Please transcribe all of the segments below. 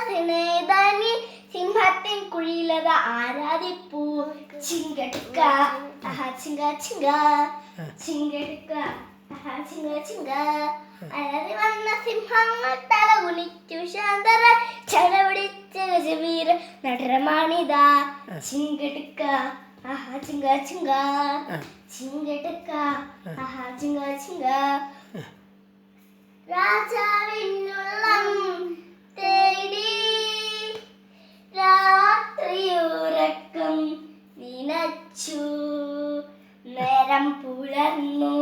ദാസിനേതാനി സിംഹത്തിൻ കുഴിയിലത ആരാധിപ്പൂ ചിങ്കടുക്ക ആഹാ ചിങ്ക ചിങ്ക ചിങ്കടുക്ക ആഹാ ചിങ്ക ചിങ്ക അലറി വന്ന സിംഹങ്ങൾ തല കുനിച്ചു ശാന്തര ചടപിടിച്ച ഗജവീര നടരമാണിതാ ചിങ്കടുക്ക ആഹാ ചിങ്ക ചിങ്ക ചിങ്കടുക്ക ആഹാ ചിങ്ക ചിങ്ക രാജാവിനുള്ളം തേടി രാത്രിയുറക്കം നിനച്ചു നേരം പുലർന്നു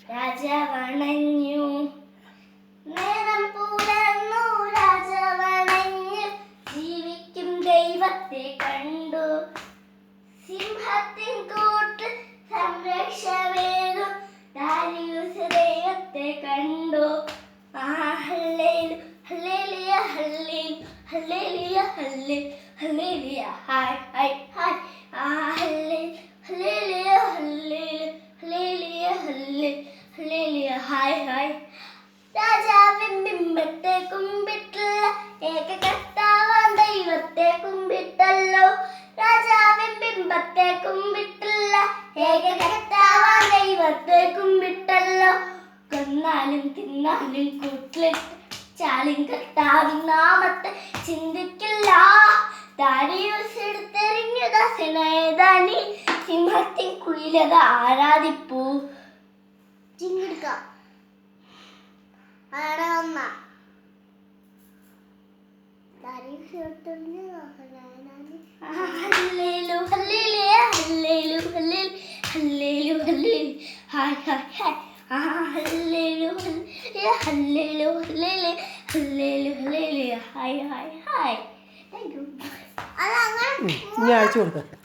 രാജാവണഞ്ഞു നേരം പുലർന്നു രാജാവണഞ്ഞു ജീവിക്കും ദൈവത്തെ കണ്ടു സിംഹത്തിൻ കൂട്ട് സംരക്ഷവേകും ദാരിയൂസ് ദൈവത്തെ കണ്ടു ഹല്ലേലൂയ ഹല്ലേലൂയ ഹല്ലേലൂയ ഹല്ലേലൂയ ഹായ് ഹായ് ഹായ് ഹല്ലേലൂയ ഹല്ലേലൂയ ഹല്ലേലൂയ ഹായ് ഹായ് രാജാവിൻ ബിംബത്തെ കുമ്പിട്ടുള്ള ഏക കർത്താവാം ദൈവത്തെ കുമ്പിട്ടല്ലോ രാജാവിൻ ബിംബത്തെ കുമ്പിട്ടുള്ള ഏക കർത്താവാം ദൈവത്തെ കുമ്പിട്ടല്ലോ കൊന്നാലും തിന്നാലും കൂട്ടിലിട്ടാലും കർത്താവിൻ നാമത്തെ ചിന്തിക്കില്ല ദാരിയൂസ് എടുത്തെറിഞ്ഞു ദാസനേതാനി സിംഹത്തിൻ കുഴിയിലത ആരാധിപ്പൂ ചിങ്കിടുക്ക ആരാ വന്ന ദാരിയൂസ് എടുത്തെറിഞ്ഞു ദാസനേതാനി hallelujah hallelujah hallelujah hallelujah hallelujah ഹായ് ഹായ് ഹായ് ഹല്ലേലൂയ ഹല്ലേലൂയ ഹല്ലേലൂയ ഹല്ലേലൂയ ഹായ് ഹായ് ഹായ് താങ്ക് യു. ഞാൻ അയച്ചു കൊടുക്കാം.